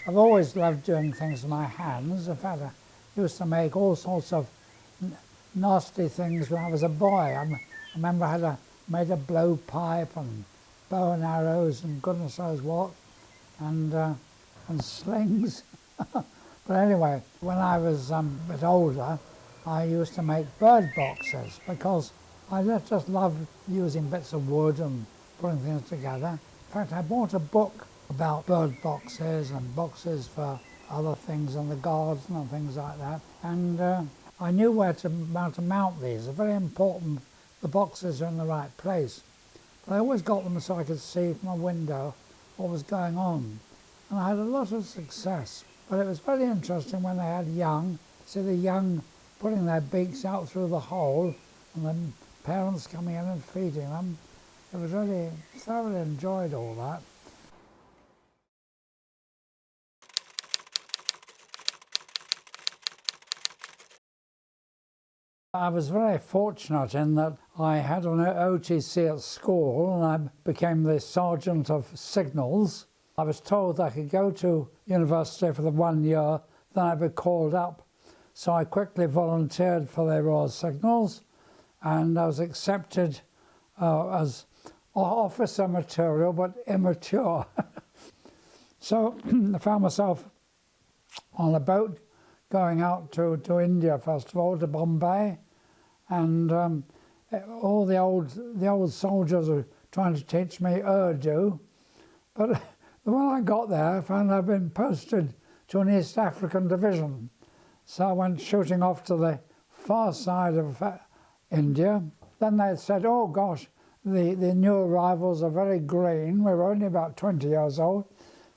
I've always loved doing things with my hands. In fact, I used to make all sorts of nasty things when I was a boy. I remember I made a blowpipe and bow and arrows and goodness knows what, and slings. But anyway, when I was a bit older, I used to make bird boxes because I just loved using bits of wood and putting things together. In fact, I bought a book about bird boxes and boxes for other things in the garden and things like that. And I knew how to mount these. It's very important the boxes are in the right place. But I always got them so I could see from a window what was going on. And I had a lot of success. But it was very interesting when they had young, see the young putting their beaks out through the hole and the parents coming in and feeding them. It was really, thoroughly enjoyed all that. I was very fortunate in that I had an OTC at school and I became the Sergeant of Signals. I was told I could go to university for the 1 year, then I'd be called up. So I quickly volunteered for the Royal Signals and I was accepted as officer material but immature. So I found myself on a boat going out to India first of all, to Bombay, and all the old soldiers were trying to teach me Urdu, but when I got there I found I'd been posted to an East African division. So I went shooting off to the far side of India. Then they said, oh gosh, the new arrivals are very green. We were only about 20 years old.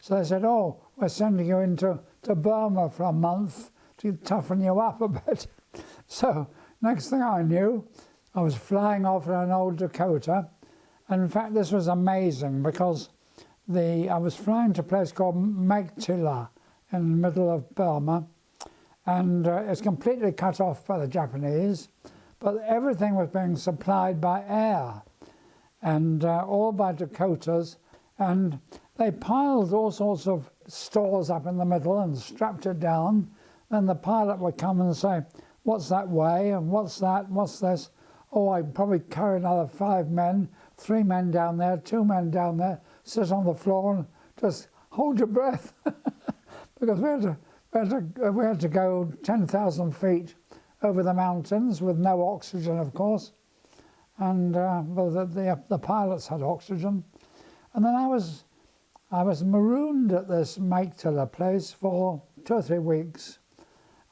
So they said, oh, we're sending you into Burma for a month to toughen you up a bit. So next thing I knew, I was flying off in an old Dakota. And in fact, this was amazing because I was flying to a place called Megtila in the middle of Burma. And it's completely cut off by the Japanese, but everything was being supplied by air and all by Dakotas. And they piled all sorts of stores up in the middle and strapped it down. Then the pilot would come and say, what's that weigh and what's that, what's this? Oh, I'd probably carry another 5 men, 3 men down there, 2 men down there, sit on the floor and just hold your breath. Because we had to go 10,000 feet over the mountains with no oxygen, of course. And well, the pilots had oxygen. And then I was marooned at this Megtila place for 2 or 3 weeks.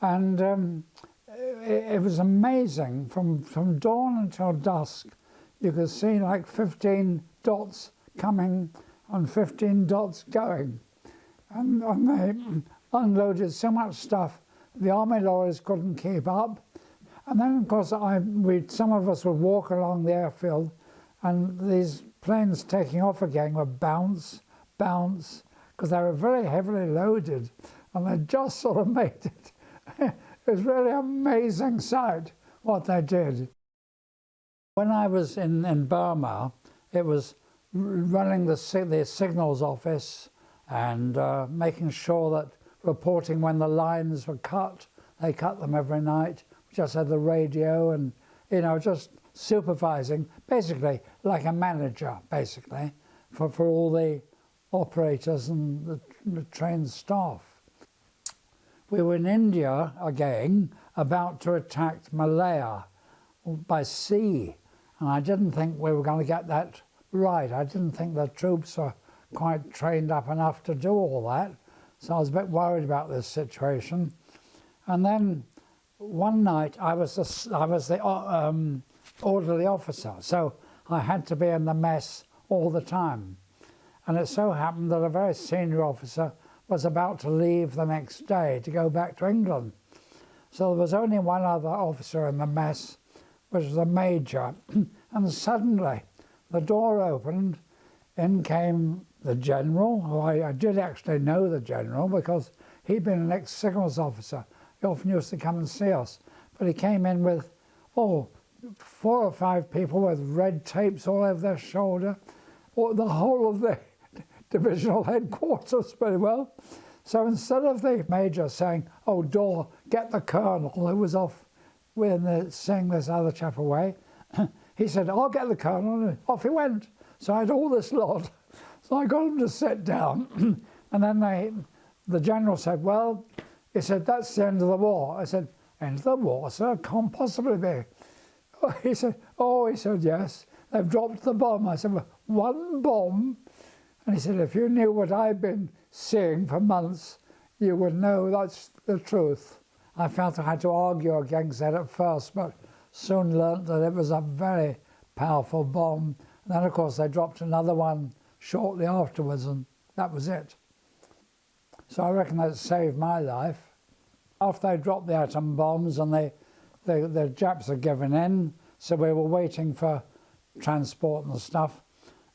And it was amazing. From dawn until dusk, you could see like 15 dots coming and 15 dots going. And they unloaded so much stuff, the army lorries couldn't keep up. And then, of course, some of us would walk along the airfield, and these planes taking off again would bounce, because they were very heavily loaded, and they just sort of made it. It was really an amazing sight, what they did. When I was in Burma, it was running the signals office and making sure that reporting when the lines were cut. They cut them every night. We just had the radio and, you know, just supervising, basically like a manager, basically, for all the operators and the trained staff. We were in India again, about to attack Malaya by sea, and I didn't think we were going to get that right. I didn't think the troops were quite trained up enough to do all that. So I was a bit worried about this situation. And then one night I was the orderly officer, so I had to be in the mess all the time. And it so happened that a very senior officer was about to leave the next day to go back to England. So there was only one other officer in the mess, which was a major. And suddenly the door opened, in came the general, who I did actually know the general because he'd been an ex-signals officer. He often used to come and see us. But he came in with, 4 or 5 people with red tapes all over their shoulder, or the whole of the divisional headquarters, very well. So instead of the major saying, "Oh, Dawe, get the colonel," who was off seeing this other chap away, he said, "I'll get the colonel," and off he went. So I had all this lot. So I got him to sit down, and then the general said, "Well," he said, "that's the end of the war." I said, "End of the war, sir? Can't possibly be." He said, "Oh," he said, "yes, they've dropped the bomb." I said, "Well, one bomb?" And he said, "If you knew what I've been seeing for months, you would know that's the truth." I felt I had to argue against that at first, but soon learnt that it was a very powerful bomb. And then, of course, they dropped another one shortly afterwards, and that was it. So I reckon that saved my life. After they dropped the atom bombs and the Japs had given in, so we were waiting for transport and stuff.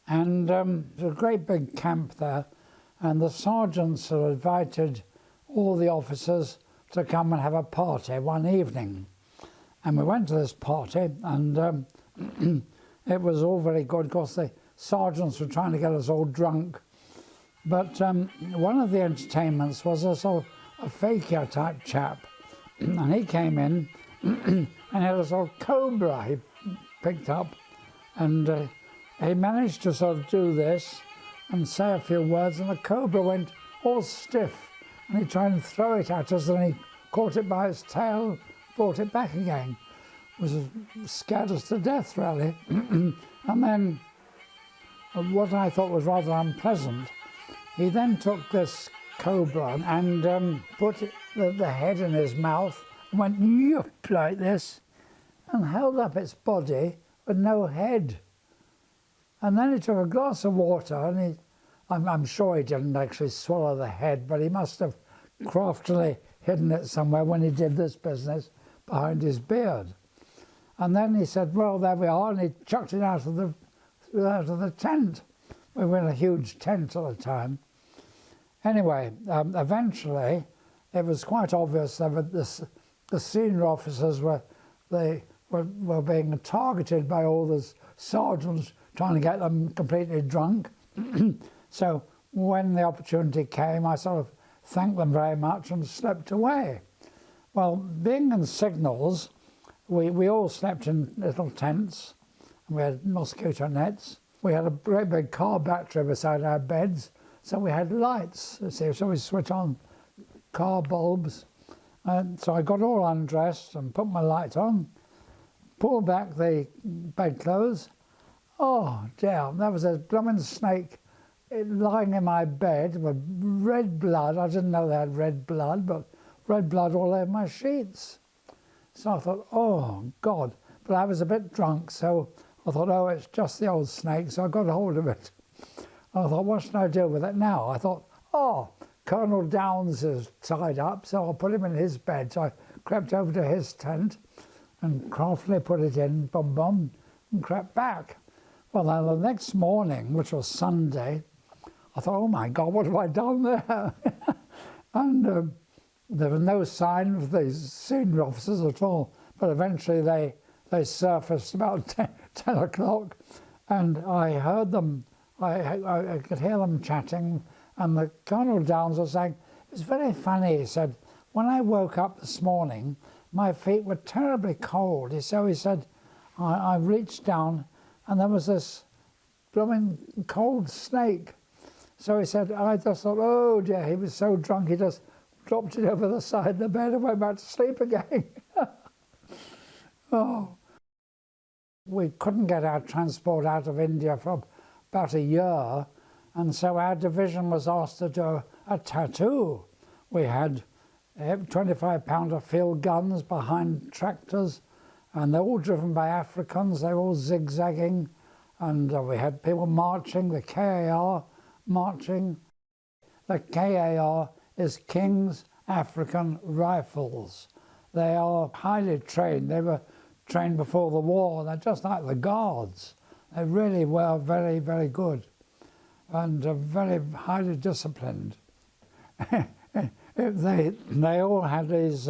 And there's a great big camp there, and the sergeants had invited all the officers to come and have a party one evening. And we went to this party, and it was all very good. Of course, the sergeants were trying to get us all drunk. But one of the entertainments was a sort of a fakir type chap. And he came in and had a sort of cobra he picked up. And he managed to sort of do this and say a few words, and the cobra went all stiff. And he tried to throw it at us, and he caught it by its tail, brought it back again. It scared us to death, really. And then, what I thought was rather unpleasant, he then took this cobra and put the head in his mouth and went yoop like this and held up its body with no head. And then he took a glass of water, and I'm sure he didn't actually swallow the head, but he must have craftily hidden it somewhere when he did this business behind his beard. And then he said, "Well, there we are," and he chucked it out of the tent. We were in a huge tent at the time. Anyway, eventually, it was quite obvious that the senior officers were being targeted by all the sergeants trying to get them completely drunk. So when the opportunity came, I sort of thanked them very much and slept away. Well, being in signals, we all slept in little tents, and we had mosquito nets. We had a great big car battery beside our beds, so we had lights, you see, so we switch on car bulbs. And so I got all undressed and put my light on, pulled back the bedclothes. Oh dear, there was a blooming snake lying in my bed with red blood. I didn't know they had red blood, but red blood all over my sheets. So I thought, oh God. But I was a bit drunk, so I thought, oh, it's just the old snake, so I got hold of it. I thought, what should I do with it now? I thought, oh, Colonel Downes is tied up, so I'll put him in his bed. So I crept over to his tent and craftily put it in, boom, boom, and crept back. Well, then the next morning, which was Sunday, I thought, oh my God, what have I done there? And there was no sign of these senior officers at all, but eventually they surfaced about 10 o'clock, and I heard them, I could hear them chatting, and the Colonel Downes was saying, it was very funny, he said, when I woke up this morning, my feet were terribly cold. So he said, I reached down, and there was this blooming cold snake. So he said, I just thought, oh dear, he was so drunk, he just dropped it over the side of the bed and went back to sleep again. Oh. We couldn't get our transport out of India for about a year, and so our division was asked to do a tattoo. We had 25-pounder field guns behind tractors, and they're all driven by Africans. They're all zigzagging, and we had people marching, the KAR marching. The KAR is King's African Rifles. They are highly trained. They were trained before the war. They're just like the Guards. They really were very, very good and very highly disciplined. They all had these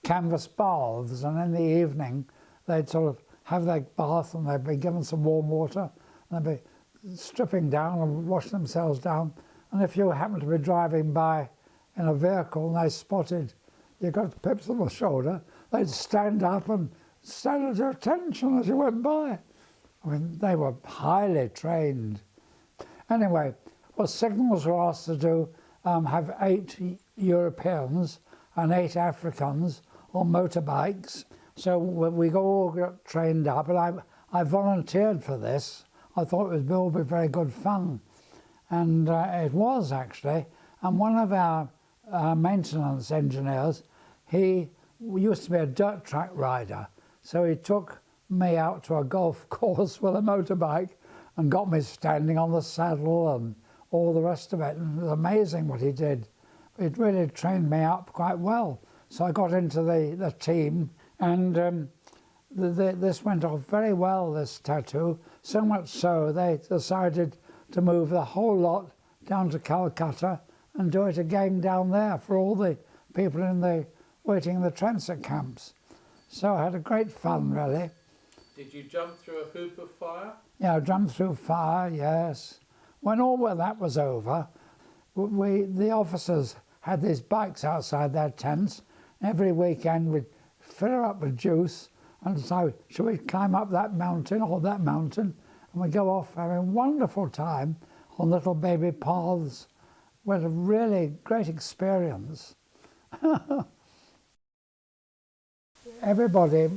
canvas baths, and in the evening they'd sort of have their bath and they'd be given some warm water and they'd be stripping down and washing themselves down. And if you happened to be driving by in a vehicle and they spotted you got pips on the shoulder, they'd stand up and stand at your attention as you went by. I mean, they were highly trained. Anyway, what signals were asked to do, have 8 Europeans and 8 Africans on motorbikes. So we all got trained up, and I volunteered for this. I thought it would all be very good fun. And it was actually. And one of our maintenance engineers, he used to be a dirt track rider. So he took me out to a golf course with a motorbike and got me standing on the saddle and all the rest of it. And it was amazing what he did. It really trained me up quite well. So I got into the team, and this went off very well, this tattoo, so much so they decided to move the whole lot down to Calcutta and do it again down there for all the people waiting in the transit camps. So I had a great fun, really. Did you jump through a hoop of fire? Yeah, I jumped through fire, yes. When all of that was over, the officers had these bikes outside their tents. Every weekend we'd fill her up with juice and so, should we climb up that mountain or that mountain? And we'd go off having a wonderful time on little baby paths. It was a really great experience. Everybody,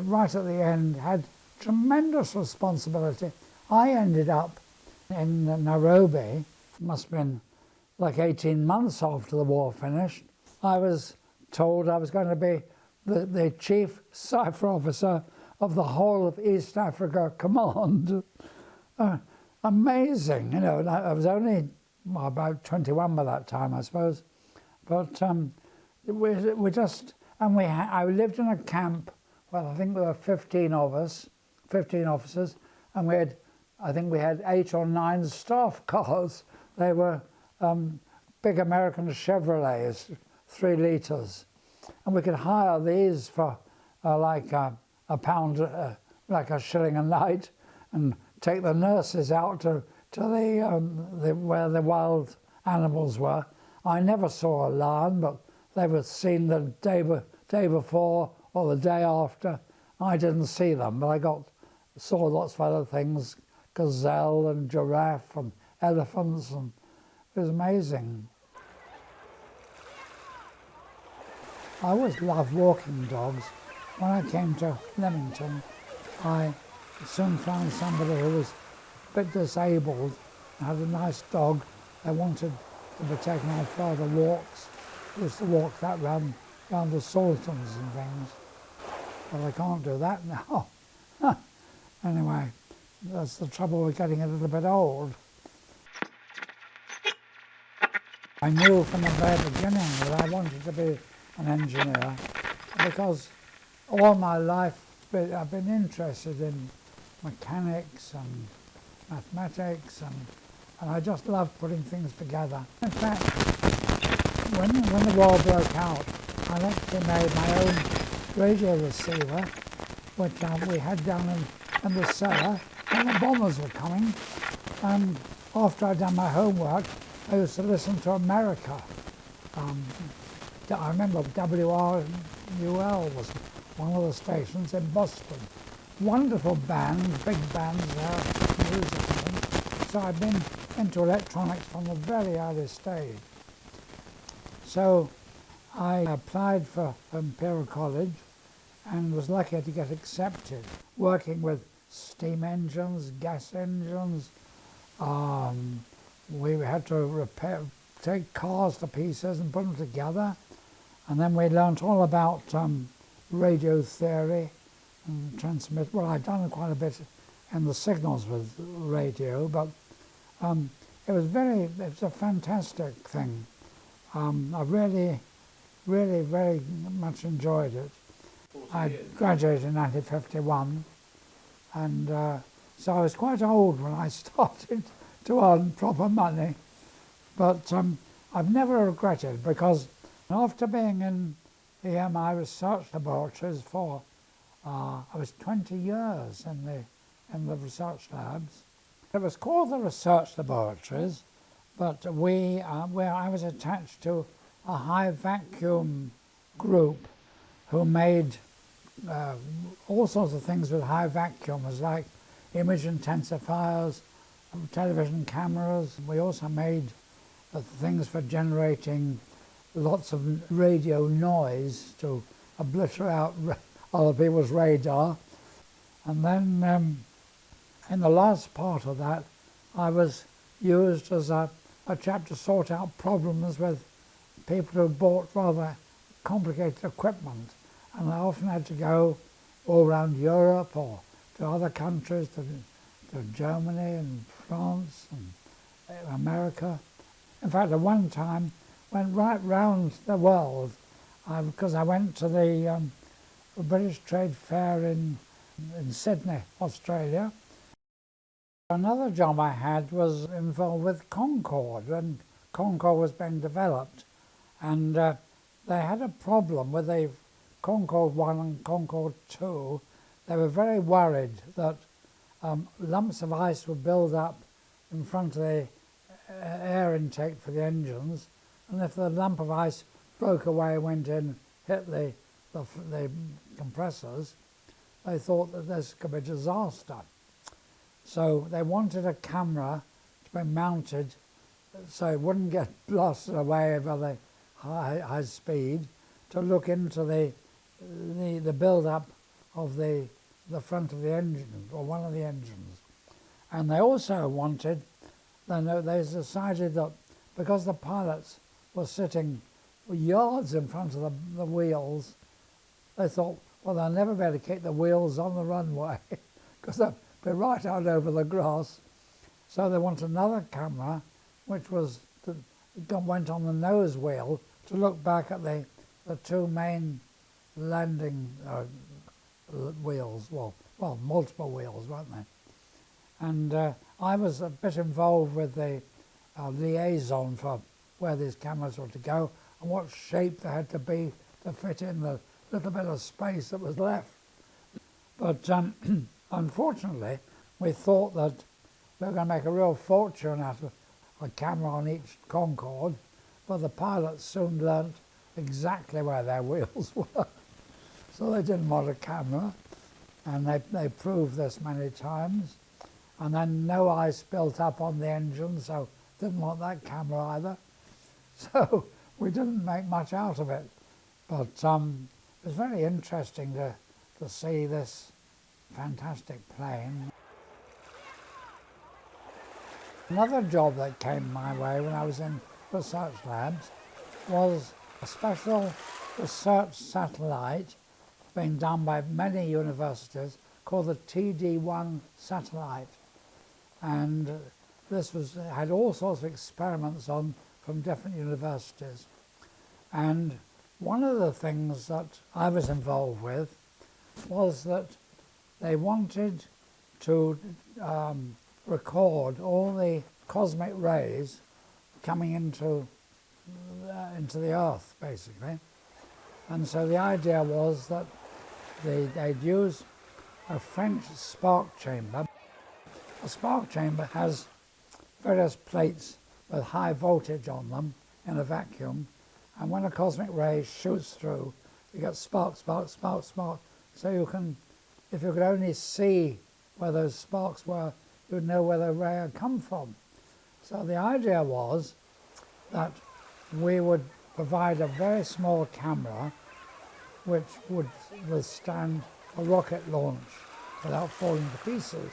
right at the end, had tremendous responsibility. I ended up in Nairobi, it must have been like 18 months after the war finished. I was told I was going to be the chief cipher officer of the whole of East Africa Command. Amazing, you know. I was only about 21 by that time, I suppose. But we just, and I lived in a camp. Well, I think there were 15 of us, 15 officers, and I think we had 8 or 9 staff cars. They were big American Chevrolets, 3 litres. And we could hire these for like a pound, like a shilling a night, and take the nurses out to where the wild animals were. I never saw a lion, but they were seen the day before or the day after. I didn't see them, but I saw lots of other things, gazelle and giraffe and elephants, and it was amazing. I always loved walking dogs. When I came to Leamington, I soon found somebody who was a bit disabled and had a nice dog. They wanted to be taken on further walks. I used to walk that round the Sultans and things. But I can't do that now. Anyway, that's the trouble with getting a little bit old. I knew from the very beginning that I wanted to be an engineer because all my life I've been interested in mechanics and mathematics, and I just love putting things together. In fact, when the war broke out, I actually made my own radio receiver, which we had down in the cellar when the bombers were coming. And after I'd done my homework, I used to listen to America. I remember WRUL was one of the stations in Boston. Wonderful bands, big bands there, music and things. So I've been into electronics from a very early stage. So I applied for Imperial College and was lucky to get accepted, working with steam engines, gas engines. We had to take cars to pieces and put them together. And then we learnt all about radio theory and transmit. Well, I'd done quite a bit in the signals with radio, but it was a fantastic thing. I really, really very much enjoyed it. I graduated in 1951, and so I was quite old when I started to earn proper money. But I've never regretted, because after being in the MI research laboratories for, I was 20 years in the research labs. It was called the research laboratories, but where I was attached to a high vacuum group who made all sorts of things with high vacuum, as like image intensifiers, television cameras. We also made things for generating lots of radio noise to obliterate out other people's radar. And then in the last part of that, I was used as a chap to sort out problems with people who bought rather complicated equipment. And I often had to go all around Europe or to other countries, to Germany and France and America. In fact, at one time, went right round the world because I went to the British Trade Fair in Sydney, Australia. Another job I had was involved with Concorde, when Concorde was being developed. And they had a problem with the Concorde 1 and Concorde 2. They were very worried that lumps of ice would build up in front of the air intake for the engines, and if the lump of ice broke away and went in, hit the compressors, they thought that this could be a disaster. So they wanted a camera to be mounted so it wouldn't get blasted away over the high speed, to look into the build-up of the front of the engine, or one of the engines. And they also wanted, then they decided that because the pilots were sitting yards in front of the wheels, they thought, well, they'll never be able to keep the wheels on the runway because they'll be right out over the grass. So they wanted another camera, which was went on the nose wheel to look back at the two main landing wheels, well, multiple wheels, weren't they? And I was a bit involved with the liaison for where these cameras were to go and what shape they had to be to fit in the little bit of space that was left. But unfortunately, we thought that we were going to make a real fortune out of a camera on each Concorde, but the pilots soon learnt exactly where their wheels were. So they didn't want a camera, and they proved this many times. And then no ice built up on the engine, so didn't want that camera either. So we didn't make much out of it. But it was very interesting to see this fantastic plane. Another job that came my way when I was in research labs was a special research satellite being done by many universities called the TD-1 satellite. And this had all sorts of experiments on from different universities. And one of the things that I was involved with was that they wanted to record all the cosmic rays coming into the Earth, basically. And so the idea was that they'd use a French spark chamber. A spark chamber has various plates with high voltage on them in a vacuum, and when a cosmic ray shoots through, you get spark, spark, spark, spark. So you can, if you could only see where those sparks were, you'd know where the ray had come from. So the idea was that we would provide a very small camera which would withstand a rocket launch without falling to pieces.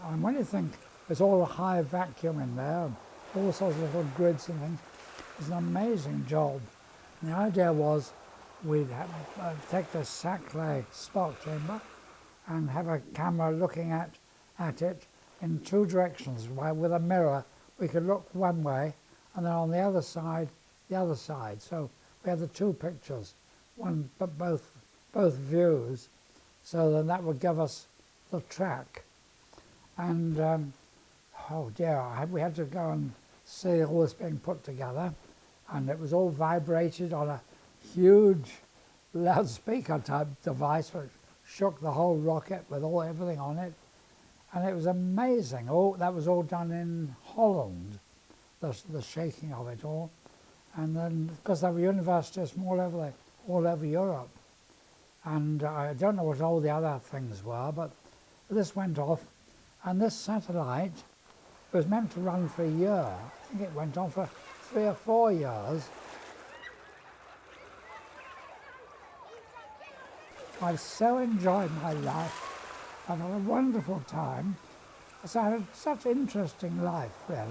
And when you think there's all the high vacuum in there, all sorts of little grids and things, it's an amazing job. And the idea was we'd take the Saclay spark chamber and have a camera looking at it in two directions. With a mirror, we could look one way, and then on the other side. So we had the two pictures, but both views, so then that would give us the track. And oh dear, we had to go and see all this being put together, and it was all vibrated on a huge loudspeaker type device which shook the whole rocket with everything on it. And it was amazing. That was all done in Holland. the shaking of it all. And then, because there were universities from all over Europe. And I don't know what all the other things were, but this went off. And this satellite was meant to run for a year. I think it went on for 3 or 4 years. I so enjoyed my life. I had a wonderful time. So I had such an interesting life, really.